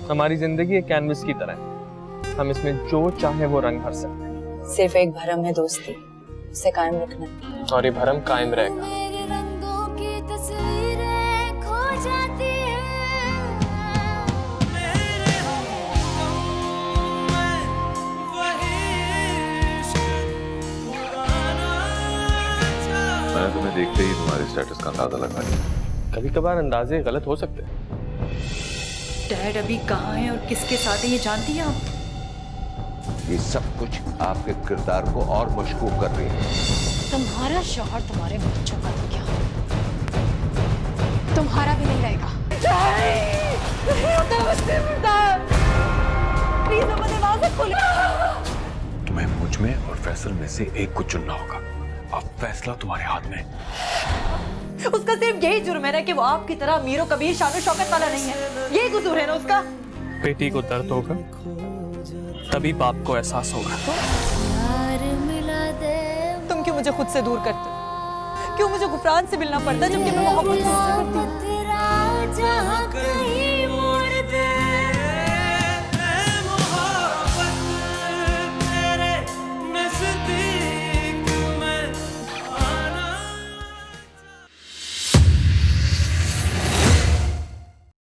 हमारी जिंदगी एक कैनवस की तरह है, हम इसमें जो चाहे वो रंग भर सकते हैं। सिर्फ एक भरम है दोस्ती, उसे कायम रखना। और ये भरम कायम रहेगा। मैंने तुम्हें देखते ही तुम्हारे स्टेटस का अंदाजा लगा लिया। कभी कभार अंदाजे गलत हो सकते हैं। डैड अभी कहाँ है और किसके साथ है ये जानती हैं आप? ये सब कुछ आपके किरदार को और मशकूक कर रही है। तुम्हारा शौहर तुम्हारे बच्चों का क्या, तुम्हारा भी नहीं रहेगा। तुम्हें मुझ में और फैसल में से एक को चुनना होगा। अब फैसला तुम्हारे हाथ में है। उसका सिर्फ यही जुर्म है ना कि वो आपकी तरह अमीर और कबीर शान शौकत वाला नहीं है। यही कसूर है ना उसका। बेटी को दर्द होगा तभी बाप को एहसास होगा। तुम क्यों मुझे खुद से दूर करते हो? क्यों मुझे गुफरान से मिलना पड़ता जबकि मैं मोहब्बत करती हूँ?